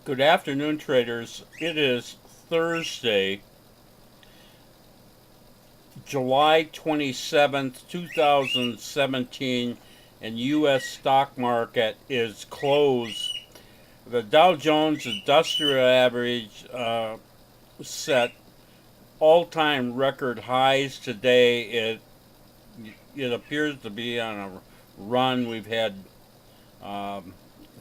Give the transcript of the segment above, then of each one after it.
Good afternoon, traders. It is Thursday, July 27th, 2017, and U.S. stock market is closed. The Dow Jones Industrial Average set all-time record highs today. It appears to be on a run. We've had um,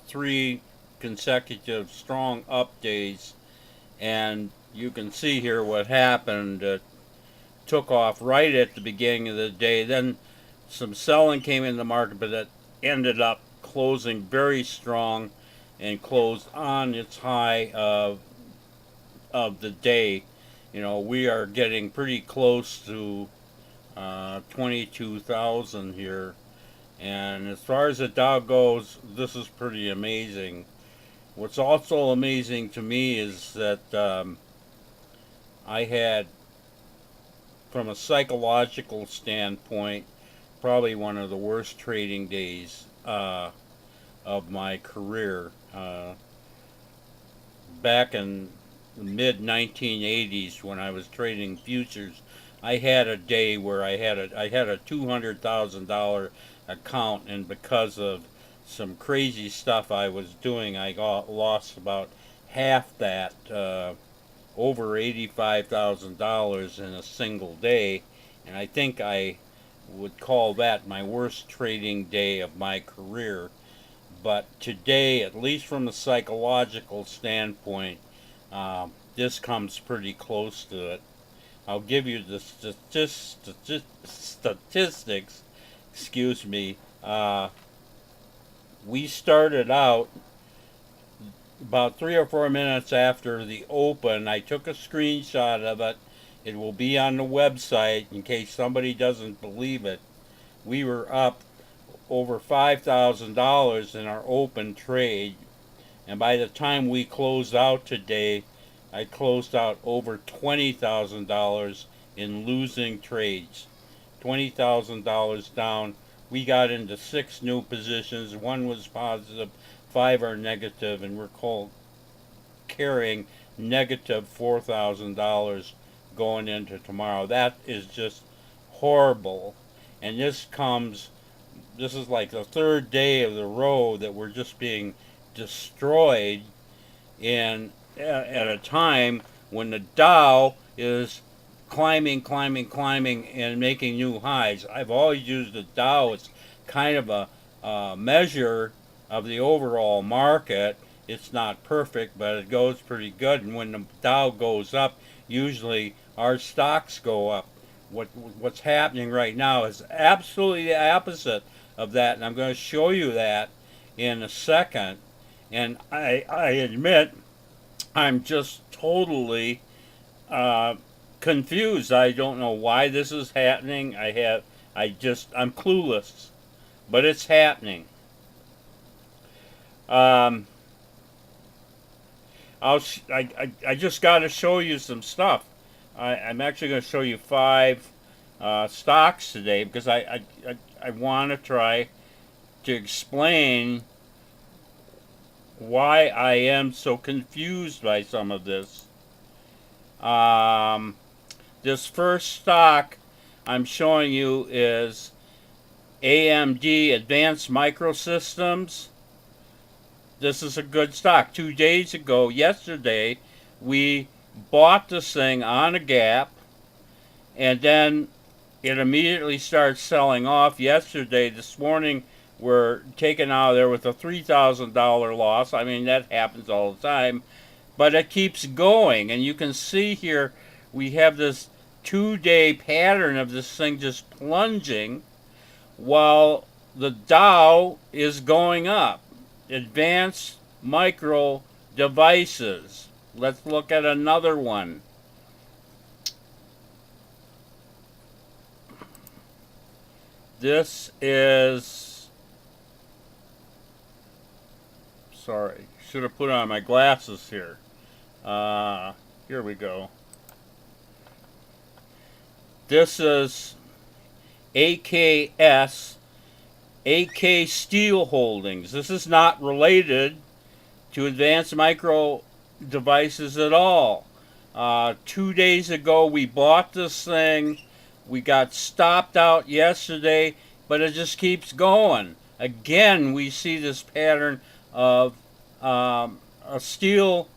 three consecutive strong up days, and you can see here what happened. It took off right at the beginning of the day. Then some selling came in the market, but it ended up closing very strong and closed on its high of the day. You know, we are getting pretty close to 22,000 here. And as far as the Dow goes, this is pretty amazing. What's also amazing to me is that I had, from a psychological standpoint, probably one of the worst trading days of my career. Back in the mid 1980s, when I was trading futures, I had a day where I had a $200,000 account, and because of some crazy stuff I was doing, I lost about half that, over $85,000 in a single day, and I think I would call that my worst trading day of my career. But today, at least from a psychological standpoint, this comes pretty close to it. I'll give you the statistics. Excuse me. We started out about 3 or 4 minutes after the open. I took a screenshot of it. It will be on the website in case somebody doesn't believe it. We were up over $5,000 in our open trade, and by the time we closed out today, I closed out over $20,000 in losing trades. $20,000 down. We got into 6 new positions. One was positive, 5 are negative, and we're carrying negative $4,000 going into tomorrow. That is just horrible. And this is like the third day of the row that we're just being destroyed in at a time when the Dow is climbing, and making new highs. I've always used the Dow as kind of a measure of the overall market. It's not perfect, but it goes pretty good. And when the Dow goes up, usually our stocks go up. What's happening right now is absolutely the opposite of that, and I'm going to show you that in a second. And I admit I'm just totally confused. I don't know why this is happening. I'm clueless, but it's happening. Um, I just got to show you some stuff. I'm actually going to show you 5 stocks today because I want to try to explain why I am so confused by some of this. This first stock I'm showing you is AMD Advanced Microsystems. This is a good stock. 2 days ago, yesterday, we bought this thing on a gap, and then it immediately starts selling off. This morning, we're taken out of there with a $3,000 loss. I mean, that happens all the time, but it keeps going, and you can see here we have this 2-day pattern of this thing just plunging while the Dow is going up. Advanced micro devices. Let's look at another one. This is, sorry, should have put on my glasses here. Here we go. This is AKS, AK Steel Holdings. This is not related to advanced micro devices at all. 2 days ago, we bought this thing. We got stopped out yesterday, but it just keeps going. Again, we see this pattern of a steel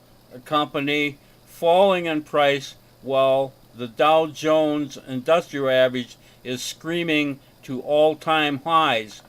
company falling in price while the Dow Jones Industrial Average is screaming to all-time highs.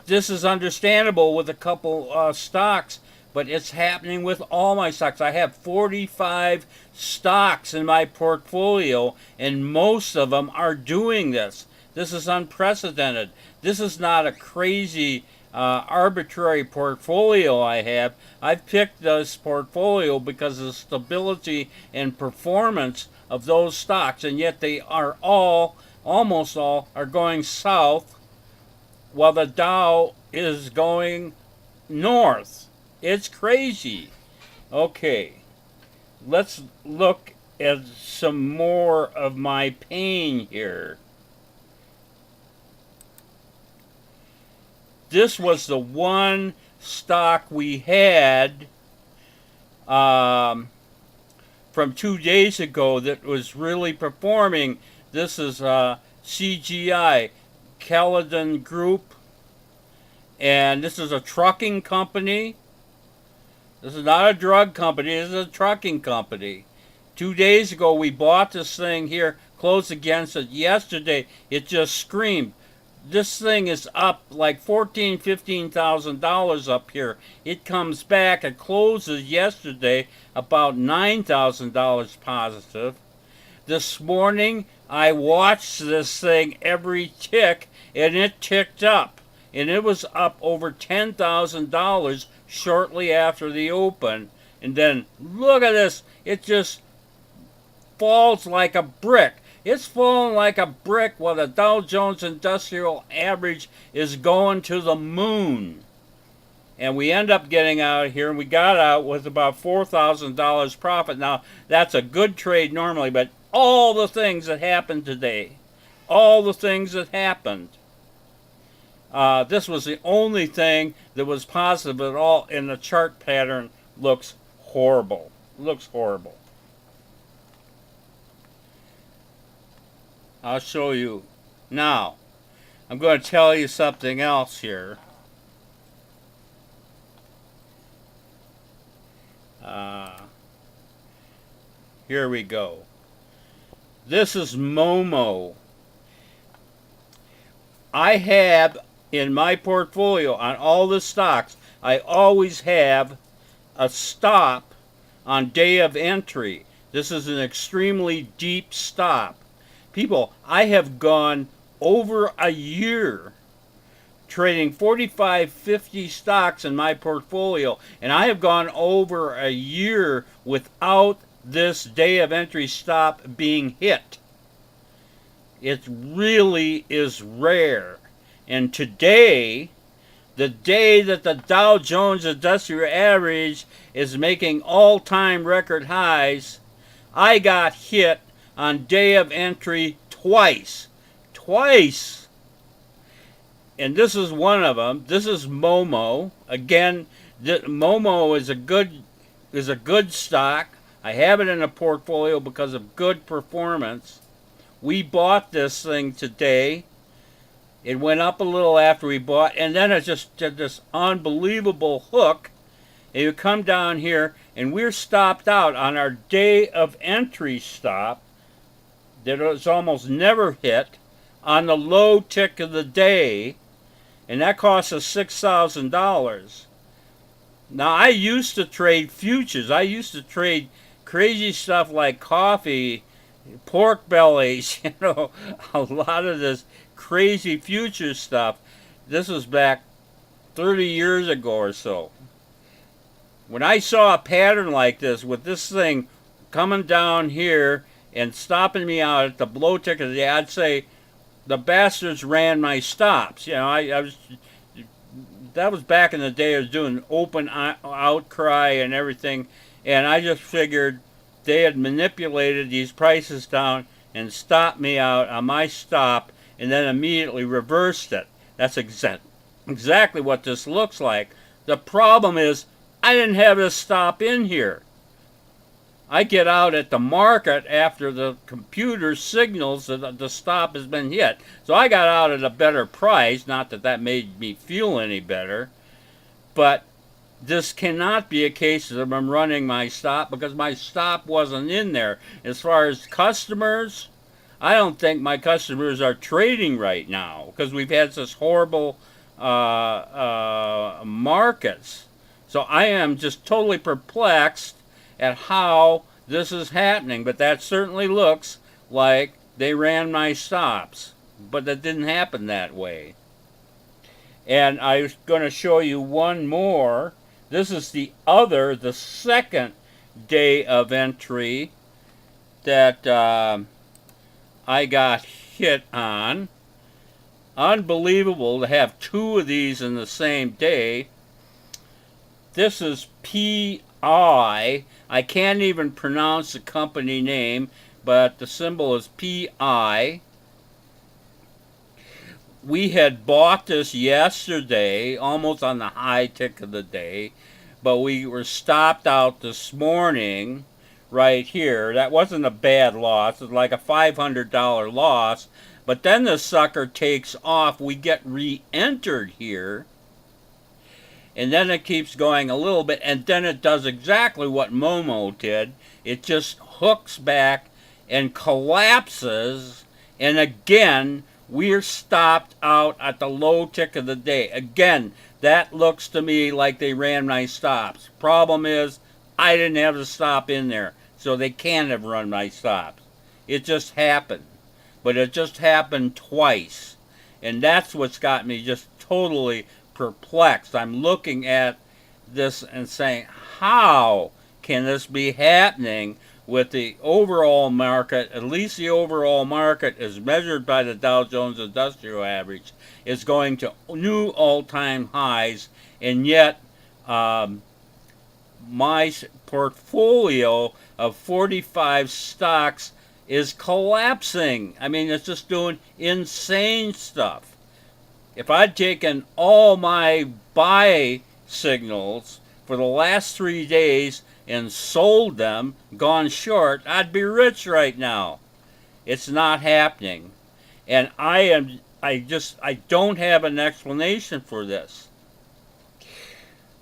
This is understandable with a couple stocks, but it's happening with all my stocks. I have 45 stocks in my portfolio, and most of them are doing this. This is unprecedented. This is not a crazy, arbitrary portfolio I have. I've picked this portfolio because of the stability and performance of those stocks, and yet they are all, almost all, are going south while the Dow is going north. It's crazy. Okay, let's look at some more of my pain here. This was the one stock we had from 2 days ago that was really performing. This is CGI, Caledon Group, and this is a trucking company. This is not a drug company, this is a trucking company. 2 days ago we bought this thing here, closed against it. Yesterday it just screamed. This thing is up like $15,000 up here. It comes back, it closes yesterday about $9,000 positive. This morning I watched this thing every tick, and it ticked up. And it was up over $10,000 shortly after the open. And then look at this. It just falls like a brick. It's falling like a brick while the Dow Jones Industrial Average is going to the moon. And we end up getting out of here, and we got out with about $4,000 profit. Now, that's a good trade normally, but all the things that happened today, all the things that happened, this was the only thing that was positive at all, and the chart pattern looks horrible. Looks horrible. I'll show you. Now, I'm going to tell you something else here. Here we go. This is Momo. I have in my portfolio on all the stocks, I always have a stop on day of entry. This is an extremely deep stop. People, I have gone over a year trading 45, 50 stocks in my portfolio, and I have gone over a year without this day of entry stop being hit. It really is rare. And today, the day that the Dow Jones Industrial Average is making all-time record highs, I got hit on day of entry twice. Twice. And this is one of them. This is Momo. Again, Momo is a good stock. I have it in a portfolio because of good performance. We bought this thing today. It went up a little after we bought, and then it just did this unbelievable hook. And you come down here, and we're stopped out on our day of entry stop that was almost never hit on the low tick of the day, and that cost us $6,000. Now, I used to trade futures. I used to trade crazy stuff like coffee, pork bellies, a lot of this crazy future stuff. This was back 30 years ago or so. When I saw a pattern like this with this thing coming down here and stopping me out at the below tick of the day, I'd say the bastards ran my stops. I was, that was back in the day. I was doing open outcry and everything, and I just figured they had manipulated these prices down and stopped me out on my stop, and then immediately reversed it. That's exactly what this looks like. The problem is I didn't have to stop in here. I get out at the market after the computer signals that the stop has been hit. So I got out at a better price. Not that that made me feel any better, but this cannot be a case of I'm running my stop because my stop wasn't in there. As far as customers, I don't think my customers are trading right now because we've had such horrible markets. So I am just totally perplexed at how this is happening. But that certainly looks like they ran my stops. But that didn't happen that way. And I'm going to show you one more. This is the second day of entry that I got hit on. Unbelievable to have two of these in the same day. This is PI. I can't even pronounce the company name, but the symbol is PI. We had bought this yesterday, almost on the high tick of the day, but we were stopped out this morning right here. That wasn't a bad loss. It was like a $500 loss. But then the sucker takes off. We get re-entered here. And then it keeps going a little bit. And then it does exactly what Momo did. It just hooks back and collapses. And again, we're stopped out at the low tick of the day. Again, that looks to me like they ran my stops. Problem is, I didn't have to stop in there. So they can't have run my stops. It just happened. But it just happened twice. And that's what's got me just totally perplexed. I'm looking at this and saying, how can this be happening with the overall market? At least the overall market, as measured by the Dow Jones Industrial Average, is going to new all-time highs, and yet my portfolio of 45 stocks is collapsing. I mean, it's just doing insane stuff. If I'd taken all my buy signals for the last 3 days and sold them, gone short, I'd be rich right now. It's not happening. And I don't have an explanation for this.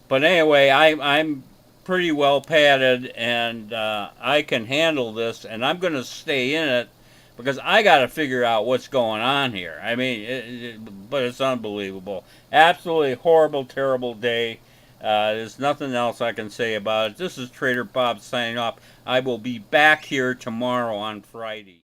But anyway, I'm pretty well padded, and I can handle this, and I'm going to stay in it because I got to figure out what's going on here. I mean, but it's unbelievable. Absolutely horrible, terrible day. There's nothing else I can say about it. This is Trader Bob signing off. I will be back here tomorrow on Friday.